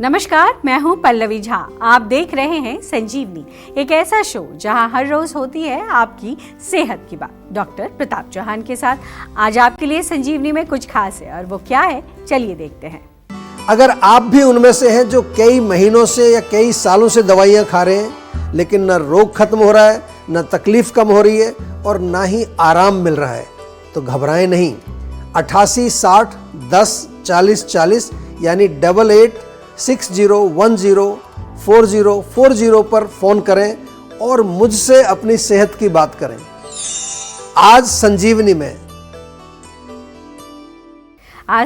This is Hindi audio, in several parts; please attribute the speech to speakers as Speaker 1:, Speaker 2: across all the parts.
Speaker 1: नमस्कार, मैं हूं पल्लवी झा। आप देख रहे हैं संजीवनी, एक ऐसा शो जहां हर रोज होती है आपकी सेहत की बात। डॉक्टर प्रताप चौहान के साथ आज आपके लिए संजीवनी में कुछ खास है, और वो क्या है, चलिए देखते हैं।
Speaker 2: अगर आप भी उनमें से हैं जो कई महीनों से या कई सालों से दवाइयां खा रहे हैं, लेकिन न रोग खत्म हो रहा है, न तकलीफ कम हो रही है और ना ही आराम मिल रहा है, तो घबराएं नहीं। 88 60 10 40 40 यानी 8860104040 पर फोन करें और मुझसे अपनी सेहत की बात करें। आज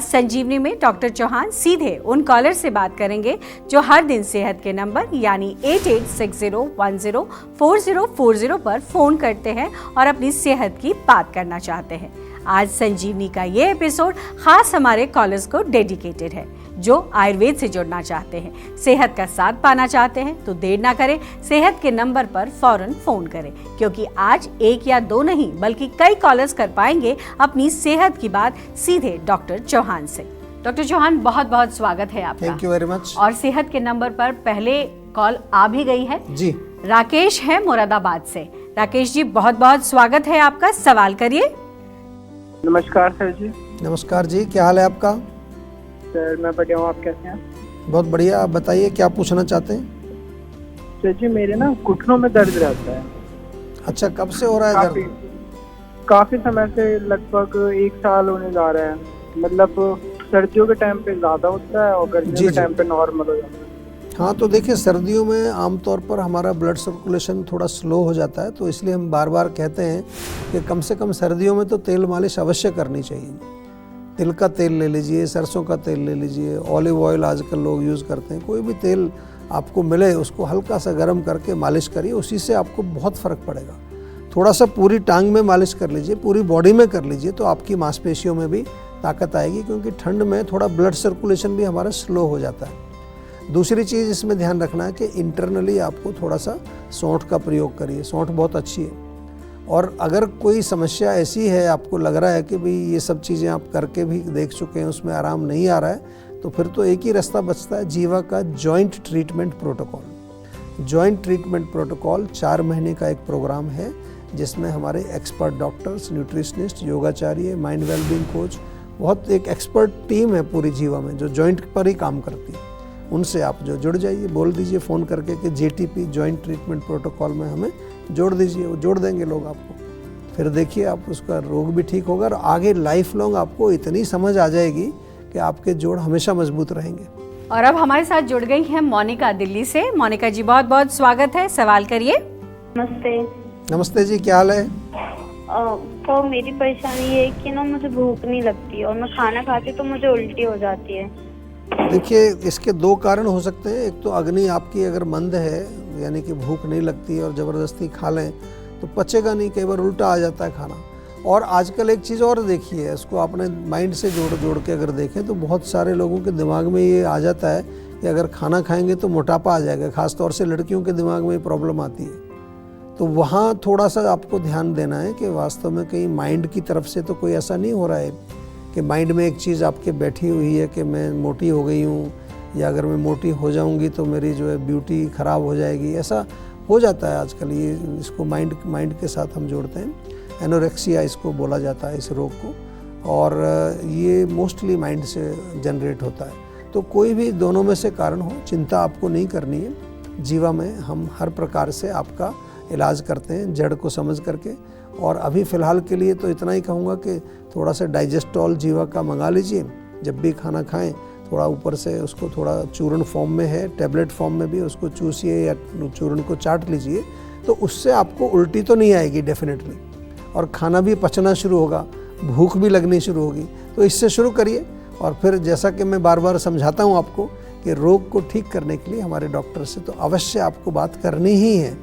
Speaker 2: संजीवनी में
Speaker 1: डॉक्टर चौहान सीधे उन कॉलर से बात करेंगे जो हर दिन सेहत के नंबर यानी 8860104040 पर फोन करते हैं और अपनी सेहत की बात करना चाहते हैं। आज संजीवनी का ये एपिसोड खास हमारे कॉलर्स को डेडिकेटेड है जो आयुर्वेद से जुड़ना चाहते हैं, सेहत का साथ पाना चाहते हैं। तो देर ना करें, सेहत के नंबर पर फौरन फोन करें, क्योंकि आज एक या दो नहीं बल्कि कई कॉलर्स कर पाएंगे अपनी सेहत की बात सीधे डॉक्टर चौहान से। डॉक्टर चौहान, बहुत बहुत स्वागत है आपका।
Speaker 2: Thank you very much.
Speaker 1: और सेहत के नंबर पर पहले कॉल आ भी गई है
Speaker 2: जी।
Speaker 1: राकेश है मुरादाबाद से। राकेश जी, बहुत बहुत स्वागत है आपका, सवाल करिए।
Speaker 3: नमस्कार सर जी।
Speaker 2: नमस्कार जी, क्या हाल है आपका?
Speaker 3: सर मैं बढ़िया हूँ, आप कैसे हैं?
Speaker 2: बहुत बढ़िया। आप बताइए क्या पूछना चाहते हैं?
Speaker 3: सर जी, मेरे ना घुटनों में दर्द रहता है।
Speaker 2: अच्छा, कब से हो रहा है दर्द?
Speaker 3: काफी समय से, लगभग 1 साल होने जा रहा है। मतलब सर्दियों के टाइम पे ज्यादा होता है और गर्मियों के टाइम पे नॉर्मल हो जाता है।
Speaker 2: हाँ, तो देखिए, सर्दियों में आमतौर पर हमारा ब्लड सर्कुलेशन थोड़ा स्लो हो जाता है, तो इसलिए हम बार बार कहते हैं कि कम से कम सर्दियों में तो तेल मालिश अवश्य करनी चाहिए। तिल का तेल ले लीजिए, सरसों का तेल ले लीजिए, ऑलिव ऑयल आजकल लोग यूज़ करते हैं। कोई भी तेल आपको मिले उसको हल्का सा गर्म करके मालिश करिए, उसी से आपको बहुत फ़र्क पड़ेगा। थोड़ा सा पूरी टांग में मालिश कर लीजिए, पूरी बॉडी में कर लीजिए, तो आपकी मांसपेशियों में भी ताकत आएगी, क्योंकि ठंड में थोड़ा ब्लड सर्कुलेशन भी हमारा स्लो हो जाता है। दूसरी चीज़ इसमें ध्यान रखना है कि इंटरनली आपको थोड़ा सा सौंठ का प्रयोग करिए। सौंठ बहुत अच्छी है। और अगर कोई समस्या ऐसी है, आपको लग रहा है कि भाई ये सब चीज़ें आप करके भी देख चुके हैं, उसमें आराम नहीं आ रहा है, तो फिर तो एक ही रास्ता बचता है, जीवा का joint treatment protocol. Joint treatment protocol 4 महीने का एक प्रोग्राम है, जिसमें हमारे एक्सपर्ट डॉक्टर्स, न्यूट्रिशनिस्ट, योगाचार्य, माइंड वेलबींग कोच, बहुत एक एक्सपर्ट टीम है पूरी जीवा में जो जॉइंट पर ही काम करती है। उनसे आप जो जुड़ जाइए, बोल दीजिए फ़ोन करके कि JTP जॉइंट ट्रीटमेंट प्रोटोकॉल में हमें जोड़ दीजिए, वो जोड़ देंगे लोग आपको। फिर देखिए, आप उसका रोग भी ठीक होगा और आगे लाइफ लॉन्ग आपको इतनी समझ आ जाएगी कि आपके जोड़ हमेशा मजबूत रहेंगे।
Speaker 1: और अब हमारे साथ जुड़ गई है मोनिका दिल्ली से। मोनिका जी, बहुत बहुत स्वागत है, सवाल करिए।
Speaker 4: नमस्ते।
Speaker 2: नमस्ते जी, क्या हाल है?
Speaker 4: तो मेरी परेशानी ये है कि ना मुझे भूख नहीं लगती और मैं खाना खाती तो मुझे उल्टी हो जाती है।
Speaker 2: देखिए, इसके 2 कारण हो सकते हैं। एक तो अग्नि आपकी अगर मंद है, यानी कि भूख नहीं लगती और ज़बरदस्ती खा लें तो पचेगा नहीं, कई बार उल्टा आ जाता है खाना। और आजकल एक चीज़ और देखिए, इसको अपने माइंड से जोड़ के अगर देखें तो बहुत सारे लोगों के दिमाग में ये आ जाता है कि अगर खाना खाएंगे तो मोटापा आ जाएगा। ख़ासतौर से लड़कियों के दिमाग में ये प्रॉब्लम आती है। तो वहाँ थोड़ा सा आपको ध्यान देना है कि वास्तव में कहीं माइंड की तरफ से तो कोई ऐसा नहीं हो रहा है कि माइंड में एक चीज़ आपके बैठी हुई है कि मैं मोटी हो गई हूँ, या अगर मैं मोटी हो जाऊँगी तो मेरी जो है ब्यूटी ख़राब हो जाएगी। ऐसा हो जाता है आजकल। ये इसको माइंड के साथ हम जोड़ते हैं। एनोरेक्सिया इसको बोला जाता है, इस रोग को, और ये मोस्टली माइंड से जनरेट होता है। तो कोई भी दोनों में से कारण हो, चिंता आपको नहीं करनी है। जीवा में हम हर प्रकार से आपका इलाज करते हैं, जड़ को समझ करके। और अभी फ़िलहाल के लिए तो इतना ही कहूँगा कि थोड़ा सा डाइजेस्टॉल जीवा का मंगा लीजिए। जब भी खाना खाएं, थोड़ा ऊपर से उसको थोड़ा चूर्ण फॉर्म में है, टैबलेट फॉर्म में भी उसको चूसिए या चूर्ण को चाट लीजिए, तो उससे आपको उल्टी तो नहीं आएगी डेफिनेटली, और खाना भी पचना शुरू होगा, भूख भी लगनी शुरू होगी। तो इससे शुरू करिए। और फिर जैसा कि मैं बार बार समझाता हूँ आपको कि रोग को ठीक करने के लिए हमारे डॉक्टर से तो अवश्य आपको बात करनी ही है।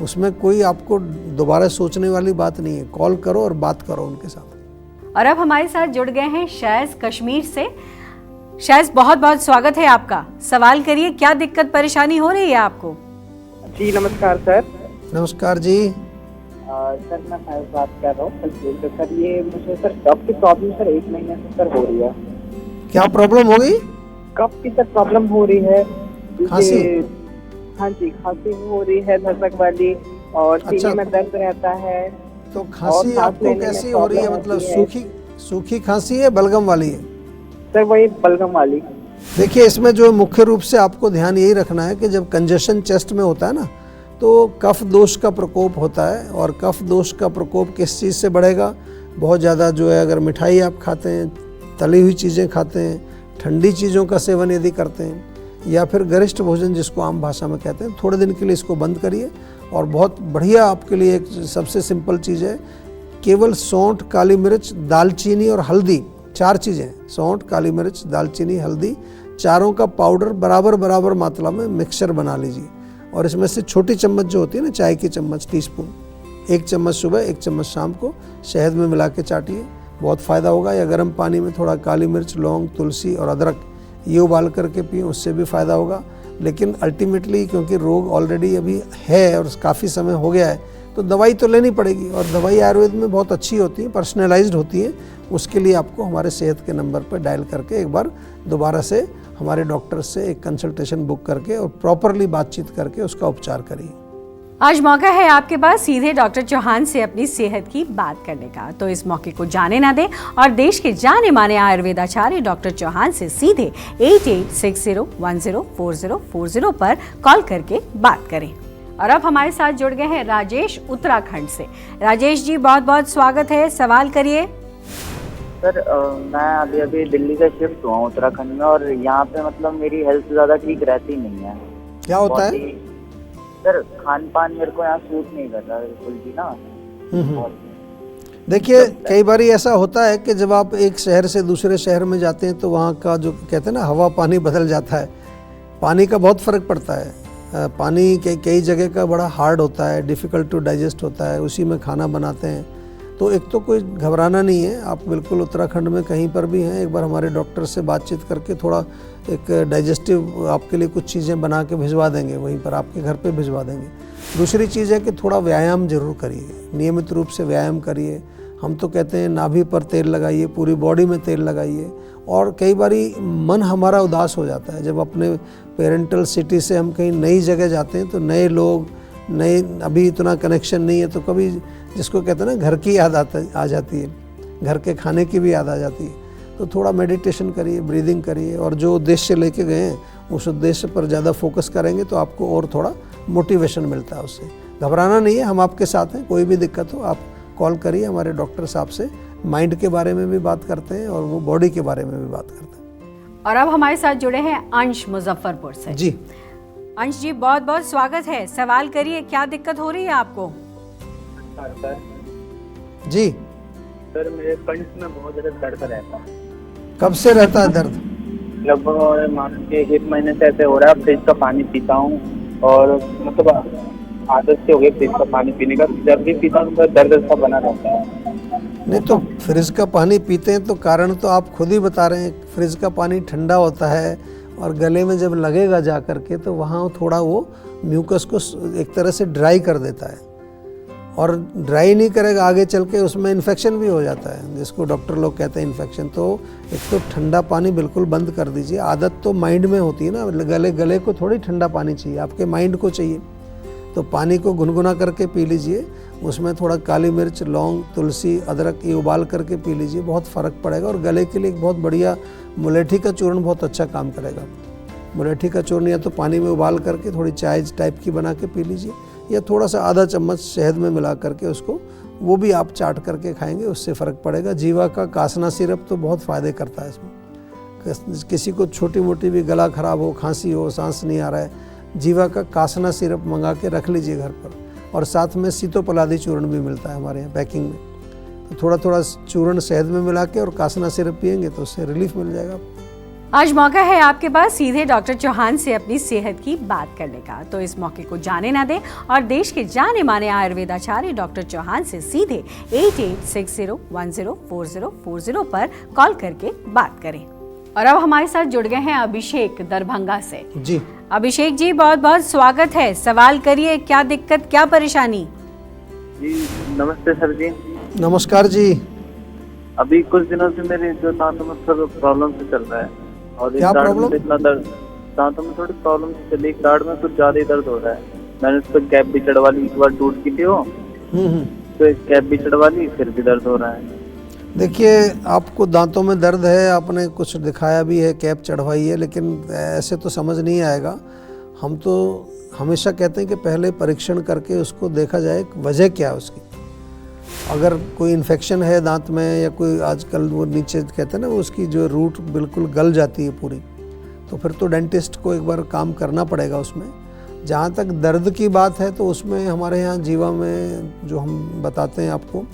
Speaker 2: उसमें कोई आपको दोबारा सोचने वाली बात नहीं है। कॉल करो और बात करो उनके साथ।
Speaker 1: और अब हमारे साथ जुड़ गए हैं शैज कश्मीर से। शैज, बहुत बहुत स्वागत है आपका, सवाल करिए, क्या दिक्कत परेशानी हो रही है आपको?
Speaker 3: जी नमस्कार सर।
Speaker 2: नमस्कार जी।
Speaker 3: सर मैं फैज बात कर रहा हूँ। सर ये मुझे सर कफ की प्रॉब्लम सर 1 महीने से सर हो रही है।
Speaker 2: क्या प्रॉब्लम हो गई?
Speaker 3: कफ की सर प्रॉब्लम हो रही है।
Speaker 2: खांसी?
Speaker 3: हाँ जी, खांसी हो रही है धसक वाली, और
Speaker 2: अच्छा।
Speaker 3: सीने में दर्द रहता है।
Speaker 2: तो
Speaker 3: और
Speaker 2: खांसी
Speaker 3: सांस
Speaker 2: आपको
Speaker 3: लेने में
Speaker 2: कैसी हो रही है,
Speaker 3: प्रॉब्लम
Speaker 2: मतलब
Speaker 3: होती है।
Speaker 2: सूखी खांसी है, बलगम वाली है?
Speaker 3: सर वही बलगम वाली।
Speaker 2: देखिए, इसमें जो मुख्य रूप से आपको ध्यान यही रखना है कि जब कंजेशन चेस्ट में होता है ना, तो कफ दोष का प्रकोप होता है। और कफ दोष का प्रकोप किस चीज़ से बढ़ेगा? बहुत ज़्यादा जो है, अगर मिठाई आप खाते हैं, तली हुई चीज़ें खाते हैं, ठंडी चीज़ों का सेवन यदि करते हैं, या फिर गरिष्ठ भोजन जिसको आम भाषा में कहते हैं, थोड़े दिन के लिए इसको बंद करिए। और बहुत बढ़िया आपके लिए एक सबसे सिंपल चीज़ है, केवल सौंठ, काली मिर्च, दालचीनी और हल्दी, 4 चीज़ें, सौंठ, काली मिर्च, दालचीनी, हल्दी, चारों का पाउडर बराबर मात्रा में मिक्सचर बना लीजिए। और इसमें से छोटी चम्मच जो होती है ना, चाय की चम्मच, टीस्पून, 1 चम्मच सुबह, 1 चम्मच शाम को शहद में मिला के चाटिए, बहुत फ़ायदा होगा। या गर्म पानी में थोड़ा काली मिर्च, लौंग, तुलसी और अदरक ये उबाल करके पिए, उससे भी फ़ायदा होगा। लेकिन अल्टीमेटली क्योंकि रोग ऑलरेडी अभी है और काफ़ी समय हो गया है, तो दवाई तो लेनी पड़ेगी। और दवाई आयुर्वेद में बहुत अच्छी होती है, पर्सनलाइज्ड होती है। उसके लिए आपको हमारे सेहत के नंबर पर डायल करके एक बार दोबारा से हमारे डॉक्टर से एक कंसल्टेशन बुक करके और प्रॉपरली बातचीत करके उसका उपचार करिए।
Speaker 1: आज मौका है आपके पास सीधे डॉक्टर चौहान से अपनी सेहत की बात करने का, तो इस मौके को जाने ना दें और देश के जाने माने आयुर्वेदाचार्य डॉक्टर चौहान से सीधे 8860104040 पर कॉल करके बात करें। और अब हमारे साथ जुड़ गए हैं राजेश उत्तराखंड से। राजेश जी, बहुत बहुत स्वागत है, सवाल करिए।
Speaker 5: सर मैं अभी दिल्ली से शिफ्ट हुआ हूँ उत्तराखंड में, और यहाँ पे मतलब मेरी हेल्थ ज़्यादा ठीक रहती नहीं है।
Speaker 2: क्या होता है?
Speaker 5: सर खान पान मेरे को यहाँ सूट नहीं कर रहा बिल्कुल भी ना।
Speaker 2: देखिए, कई बार ऐसा होता है कि जब आप एक शहर से दूसरे शहर में जाते हैं तो वहाँ का जो कहते हैं ना, हवा पानी बदल जाता है। पानी का बहुत फ़र्क पड़ता है। पानी कई जगह का बड़ा हार्ड होता है, डिफ़िकल्ट टू डाइजेस्ट होता है, उसी में खाना बनाते हैं। तो एक तो कोई घबराना नहीं है, आप बिल्कुल उत्तराखंड में कहीं पर भी हैं, एक बार हमारे डॉक्टर से बातचीत करके थोड़ा एक डाइजेस्टिव आपके लिए कुछ चीज़ें बना के भिजवा देंगे, वहीं पर आपके घर पे भिजवा देंगे। दूसरी चीज़ है कि थोड़ा व्यायाम जरूर करिए, नियमित रूप से व्यायाम करिए। हम तो कहते हैं नाभि पर तेल लगाइए, पूरी बॉडी में तेल लगाइए। और कई बारी मन हमारा उदास हो जाता है जब अपने पेरेंटल सिटी से हम कहीं नई जगह जाते हैं, तो नए लोग, नए, अभी इतना कनेक्शन नहीं है, तो कभी जिसको कहते हैं ना, घर की याद आ जाती है, घर के खाने की भी याद आ जाती है। तो थोड़ा मेडिटेशन करिए, ब्रीदिंग करिए, और जो उद्देश्य लेके गए हैं उस उद्देश्य पर ज़्यादा फोकस करेंगे तो आपको और थोड़ा मोटिवेशन मिलता है उससे। घबराना नहीं है, हम आपके साथ हैं। कोई भी दिक्कत हो आप कॉल करिए, हमारे डॉक्टर साहब से माइंड के बारे में भी बात करते हैं और वो बॉडी के बारे में भी बात करते हैं।
Speaker 1: और अब हमारे साथ जुड़े हैं अंश मुजफ्फरपुर से।
Speaker 2: जी
Speaker 1: अंश जी, बहुत बहुत स्वागत है, सवाल करिए, क्या दिक्कत हो रही है आपको?
Speaker 2: जी,
Speaker 3: सर मेरे कंठ में बहुत ज़्यादा दर्द रहता है।
Speaker 2: कब से रहता है दर्द?
Speaker 3: लगभग मान के 1 महीने से ऐसे हो रहा है। फ्रिज का पानी पीता हूँ, और मतलब आदत से हो गई फ्रिज का पानी पीने का। जब भी पीता हूँ तो दर्द सा बना रहता है।
Speaker 2: नहीं, तो फ्रिज का पानी पीते हैं तो कारण तो आप खुद ही बता रहे हैं। फ्रिज का पानी ठंडा होता है और गले में जब लगेगा जा करके तो वहाँ थोड़ा वो म्यूकस को एक तरह से ड्राई कर देता है, और ड्राई नहीं करेगा आगे चल के उसमें इन्फेक्शन भी हो जाता है, जिसको डॉक्टर लोग कहते हैं इन्फेक्शन। तो एक तो ठंडा पानी बिल्कुल बंद कर दीजिए। आदत तो माइंड में होती है ना, गले को थोड़ी ठंडा पानी चाहिए, आपके माइंड को चाहिए। तो पानी को गुनगुना करके पी लीजिए, उसमें थोड़ा काली मिर्च, लौंग, तुलसी, अदरक ये उबाल करके पी लीजिए, बहुत फ़र्क पड़ेगा। और गले के लिए एक बहुत बढ़िया मुलेठी का चूर्ण बहुत अच्छा काम करेगा। मुलेठी का चूर्ण या तो पानी में उबाल करके थोड़ी चाय टाइप की बना के पी लीजिए, या थोड़ा सा आधा चम्मच शहद में मिला करके उसको वो भी आप चाट करके खाएंगे, उससे फ़र्क पड़ेगा। जीवा का कासना सिरप तो बहुत फ़ायदे करता है इसमें। किसी को छोटी मोटी भी गला ख़राब हो, खांसी हो, सांस नहीं आ रहा है, जीवा का कासना सिरप मंगा के रख लीजिए घर पर। और साथ में सीतोपलादी चूर्ण भी मिलता है हमारे यहाँ पैकिंग में, तो थोड़ा थोड़ा चूर्ण शहद में मिला के और कासना सिरप पिएंगे तो उससे रिलीफ मिल जाएगा।
Speaker 1: आज मौका है आपके पास सीधे डॉक्टर चौहान से अपनी सेहत की बात करने का, तो इस मौके को जाने ना दें और देश के जाने माने आयुर्वेदाचार्य डॉक्टर चौहान से सीधे 8860104040 पर कॉल करके बात करें। और अब हमारे साथ जुड़ गए हैं अभिषेक दरभंगा से।
Speaker 2: जी
Speaker 1: अभिषेक जी, बहुत बहुत स्वागत है, सवाल करिए, क्या दिक्कत, क्या परेशानी?
Speaker 5: जी नमस्ते सर जी।
Speaker 2: नमस्कार जी।
Speaker 5: अभी कुछ दिनों से मेरे जो दांतों में सब प्रॉब्लम से चल रहा है।
Speaker 3: और
Speaker 2: क्या प्रॉब्लम?
Speaker 3: इतना दर्द, दांतों में थोड़ी प्रॉब्लम चली, दाढ़ में कुछ ज्यादा ही दर्द हो रहा है। मैंने उस पर कैप भी चढ़वा ली, एक बार टूट की थी वो, तो एक कैप भी चढ़वा ली, फिर भी दर्द हो रहा है।
Speaker 2: देखिए, आपको दांतों में दर्द है, आपने कुछ दिखाया भी है, कैप चढ़वाई है, लेकिन ऐसे तो समझ नहीं आएगा। हम तो हमेशा कहते हैं कि पहले परीक्षण करके उसको देखा जाए वजह क्या है उसकी। अगर कोई इन्फेक्शन है दांत में, या कोई आजकल वो नीचे कहते हैं ना, वो उसकी जो रूट बिल्कुल गल जाती है पूरी, तो फिर तो डेंटिस्ट को एक बार काम करना पड़ेगा उसमें। जहाँ तक दर्द की बात है तो उसमें हमारे यहाँ जीवा में जो हम बताते हैं आपको,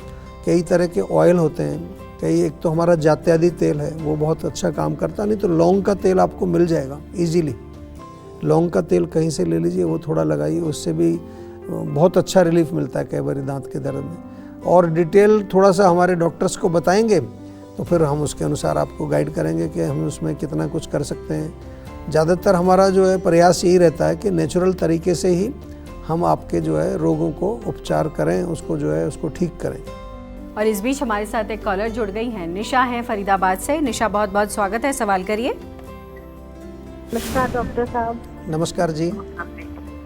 Speaker 2: कई तरह के ऑयल होते हैं। कई, एक तो हमारा जात्यादी तेल है, वो बहुत अच्छा काम करता है। नहीं तो लौंग का तेल आपको मिल जाएगा इजीली। लौंग का तेल कहीं से ले लीजिए, वो थोड़ा लगाइए, उससे भी बहुत अच्छा रिलीफ मिलता है कई बार दांत के दर्द में। और डिटेल थोड़ा सा हमारे डॉक्टर्स को बताएंगे तो फिर हम उसके अनुसार आपको गाइड करेंगे कि हम उसमें कितना कुछ कर सकते हैं। ज़्यादातर हमारा जो है प्रयास यही रहता है कि नेचुरल तरीके से ही हम आपके जो है रोगों को उपचार करें, उसको जो है उसको ठीक करें।
Speaker 1: और इस बीच हमारे साथ एक कॉलर जुड़ गई हैं, निशा है फरीदाबाद से। निशा, बहुत बहुत स्वागत है, सवाल करिए।
Speaker 4: नमस्कार डॉक्टर साहब।
Speaker 2: नमस्कार जी।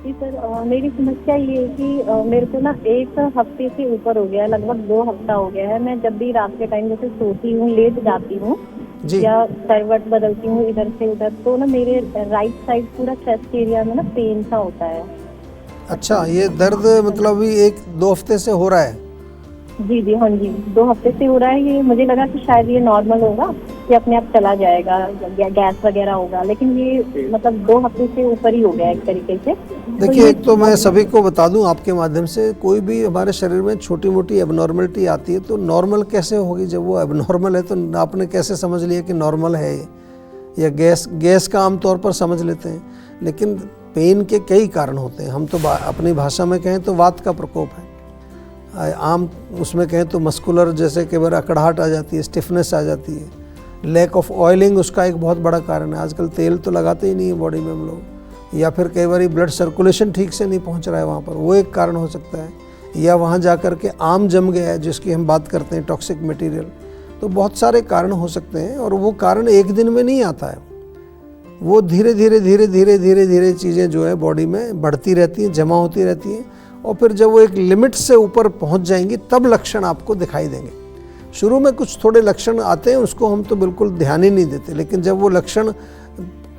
Speaker 4: जी सर, मेरी समस्या ये है कि मेरे को ना 1 हफ्ते से ऊपर हो गया है, लगभग 2 हफ्ता हो गया है। मैं जब भी रात के टाइम जैसे सोती हूँ, लेट जाती हूँ
Speaker 2: जी।
Speaker 4: या करवट बदलती हूँ इधर से उधर, तो ना मेरे राइट साइड पूरा चेस्ट एरिया में ना पेन सा होता है।
Speaker 2: अच्छा, ये दर्द मतलब अभी 1-2 हफ्ते से हो रहा है?
Speaker 4: जी जी, हाँ जी, 2 हफ्ते से हो रहा है। ये मुझे लगा कि शायद ये नॉर्मल होगा, ये अपने आप चला जाएगा, गैस वगैरह होगा, लेकिन ये मतलब 2 हफ्ते से ऊपर ही हो गया एक तरीके से।
Speaker 2: देखिए, एक तो मैं सभी को बता दूं आपके माध्यम से, कोई भी हमारे शरीर में छोटी मोटी एबनॉर्मलिटी आती है तो नॉर्मल कैसे होगी? जब वो एबनॉर्मल है तो आपने कैसे समझ लिया कि नॉर्मल है ये? या गैस का आमतौर पर समझ लेते हैं, लेकिन पेन के कई कारण होते हैं। हम तो अपनी भाषा में कहें तो वात का प्रकोप है, आम उसमें कहें तो मस्कुलर, जैसे कई बार अकड़ाहट आ जाती है, स्टिफनेस आ जाती है। लैक ऑफ ऑयलिंग उसका एक बहुत बड़ा कारण है। आजकल तेल तो लगाते ही नहीं है बॉडी में हम लोग, या फिर कई बार ब्लड सर्कुलेशन ठीक से नहीं पहुंच रहा है वहाँ पर, वो एक कारण हो सकता है। या वहाँ जा कर के आम जम गया है, जिसकी हम बात करते हैं टॉक्सिक मटेरियल। तो बहुत सारे कारण हो सकते हैं, और वो कारण एक दिन में नहीं आता है। वो धीरे धीरे चीज़ें जो है बॉडी में बढ़ती रहती हैं, जमा होती रहती हैं, और फिर जब वो एक लिमिट से ऊपर पहुंच जाएंगी तब लक्षण आपको दिखाई देंगे। शुरू में कुछ थोड़े लक्षण आते हैं, उसको हम तो बिल्कुल ध्यान ही नहीं देते, लेकिन जब वो लक्षण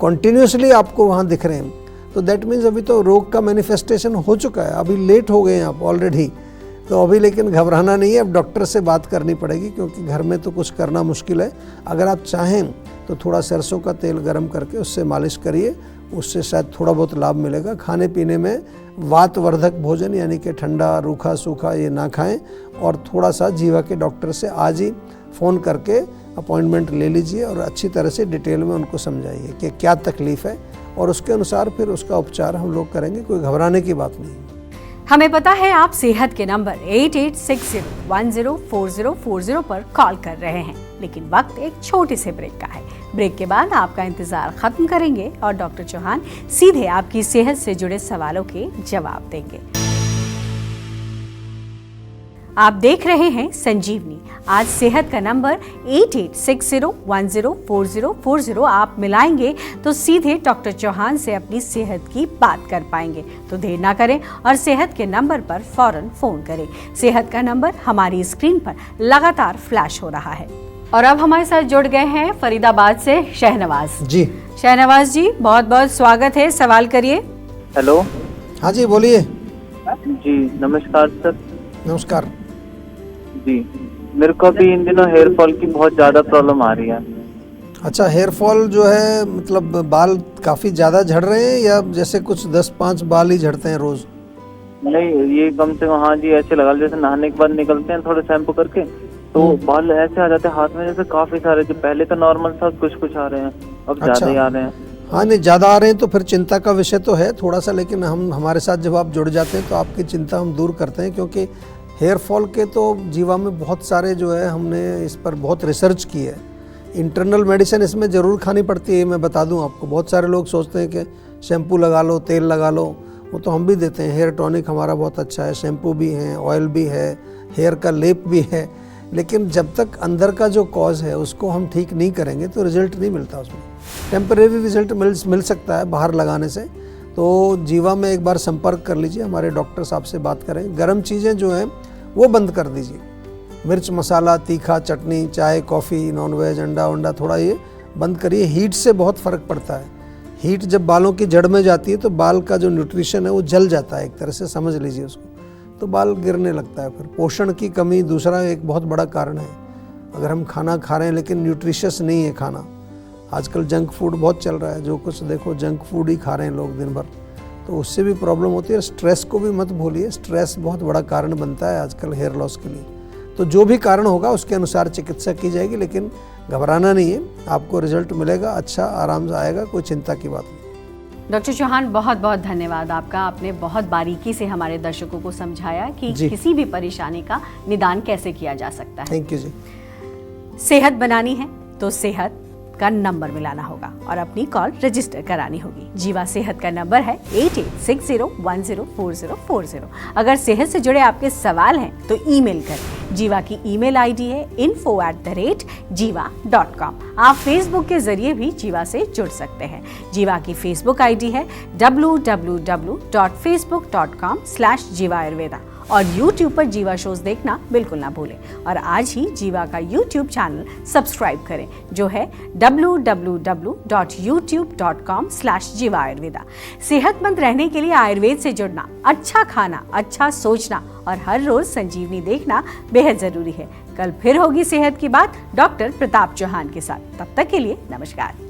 Speaker 2: कॉन्टिन्यूसली आपको वहाँ दिख रहे हैं तो दैट मीन्स अभी तो रोग का मैनिफेस्टेशन हो चुका है, अभी लेट हो गए हैं आप ऑलरेडी। तो अभी लेकिन घबराना नहीं है, अब डॉक्टर से बात करनी पड़ेगी, क्योंकि घर में तो कुछ करना मुश्किल है। अगर आप चाहें तो थोड़ा सरसों का तेल गर्म करके उससे मालिश करिए, उससे शायद थोड़ा बहुत लाभ मिलेगा। खाने पीने में वातवर्धक भोजन यानी कि ठंडा, रूखा, सूखा ये ना खाएं, और थोड़ा सा जीवा के डॉक्टर से आज ही फ़ोन करके अपॉइंटमेंट ले लीजिए और अच्छी तरह से डिटेल में उनको समझाइए कि क्या तकलीफ़ है, और उसके अनुसार फिर उसका उपचार हम लोग करेंगे। कोई घबराने की बात नहीं।
Speaker 1: हमें पता है आप सेहत के नंबर 8860104040 पर कॉल कर रहे हैं, लेकिन वक्त एक छोटे से ब्रेक का है। ब्रेक के बाद आपका इंतजार खत्म करेंगे और डॉक्टर चौहान सीधे आपकी सेहत से जुड़े सवालों के जवाब देंगे। आप देख रहे हैं संजीवनी। आज सेहत का नंबर 8860104040 आप मिलाएंगे तो सीधे डॉक्टर चौहान से अपनी सेहत की बात कर पाएंगे। तो देर ना करें और सेहत के नंबर पर फौरन फोन करें। सेहत का नंबर हमारी स्क्रीन पर लगातार फ्लैश हो रहा है। और अब हमारे साथ जुड़ गए हैं फरीदाबाद से शहनवाज
Speaker 2: जी।
Speaker 1: शहनवाज जी, बहुत बहुत स्वागत है, सवाल करिए।
Speaker 3: हेलो।
Speaker 2: हाँ जी, बोलिए।
Speaker 3: जी नमस्कार सर।
Speaker 2: नमस्कार
Speaker 3: जी, मेरे को अभी इन दिनों हेयर फॉल की बहुत ज़्यादा प्रॉब्लम आ रही है।
Speaker 2: अच्छा, हेयर फॉल जो है मतलब बाल काफ़ी ज़्यादा झड़ रहे हैं, या जैसे कुछ 10-5 बाल ही झड़ते हैं रोज़?
Speaker 3: नहीं, ये कम से कम, हाँ जी, ऐसे लगा जैसे नहाने के बाद निकलते हैं थोड़े शैम्पू करके तो बाल ऐसे आ जाते हैं हाथ में, जैसे काफ़ी सारे, जो पहले तो नॉर्मल था कुछ आ रहे हैं, अब ज़्यादा ही आ रहे हैं।
Speaker 2: हाँ, नहीं ज़्यादा आ रहे हैं तो फिर चिंता का विषय तो है थोड़ा सा, लेकिन हमारे साथ जब आप जुड़ जाते हैं तो आपकी चिंता हम दूर करते हैं, क्योंकि हेयर फॉल के तो जीवा में बहुत सारे जो है, हमने इस पर बहुत रिसर्च की है। इंटरनल मेडिसिन इसमें ज़रूर खानी पड़ती है, मैं बता दूं आपको। बहुत सारे लोग सोचते हैं कि शैम्पू लगा लो, तेल लगा लो, वो तो हम भी देते हैं। हेयर टॉनिक हमारा बहुत अच्छा है, शैम्पू भी है, ऑयल भी है, हेयर का लेप भी है, लेकिन जब तक अंदर का जो कॉज है उसको हम ठीक नहीं करेंगे तो रिजल्ट नहीं मिलता उसमें। टेम्परेरी रिजल्ट मिल सकता है बाहर लगाने से। तो जीवा में एक बार संपर्क कर लीजिए, हमारे डॉक्टर साहब से बात करें। गर्म चीज़ें जो हैं वो बंद कर दीजिए, मिर्च मसाला, तीखा, चटनी, चाय, कॉफ़ी, नॉनवेज, अंडा वंडा थोड़ा ये बंद करिए। हीट से बहुत फ़र्क पड़ता है। हीट जब बालों की जड़ में जाती है तो बाल का जो न्यूट्रिशन है वो जल जाता है, एक तरह से समझ लीजिए उसको, तो बाल गिरने लगता है। फिर पोषण की कमी दूसरा एक बहुत बड़ा कारण है। अगर हम खाना खा रहे हैं लेकिन न्यूट्रिशियस नहीं है खाना, आजकल जंक फूड बहुत चल रहा है, जो कुछ देखो जंक फूड ही खा रहे हैं लोग दिन भर, तो उससे भी प्रॉब्लम होती है। स्ट्रेस को भी मत भूलिए, स्ट्रेस बहुत बड़ा कारण बनता है आजकल हेयर लॉस के लिए। तो जो भी कारण होगा उसके अनुसार चिकित्सा की जाएगी, लेकिन घबराना नहीं है, आपको रिजल्ट मिलेगा, अच्छा आराम से आएगा, कोई चिंता की बात नहीं।
Speaker 1: डॉक्टर चौहान, बहुत बहुत धन्यवाद आपका। आपने बहुत बारीकी से हमारे दर्शकों को समझाया कि किसी भी परेशानी का निदान कैसे किया जा सकता है।
Speaker 2: थैंक यू जी।
Speaker 1: सेहत बनानी है तो सेहत का नंबर मिलाना होगा और अपनी कॉल रजिस्टर करानी होगी। जीवा सेहत का नंबर है 8860104040। अगर सेहत से जुड़े आपके सवाल हैं तो ईमेल करें। जीवा की ईमेल आईडी है info@jiva.com। आप फेसबुक के जरिए भी जीवा से जुड़ सकते हैं। जीवा की फेसबुक आईडी है www.facebook.com/jiva ayurveda और YouTube पर जीवा शोज देखना बिल्कुल ना भूलें। और आज ही जीवा का YouTube चैनल सब्सक्राइब करें, जो है www.youtube.com/jiva ayurveda। सेहतमंद रहने के लिए आयुर्वेद से जुड़ना, अच्छा खाना, अच्छा सोचना और हर रोज संजीवनी देखना बेहद जरूरी है। कल फिर होगी सेहत की बात डॉक्टर प्रताप चौहान के साथ। तब तक के लिए नमस्कार।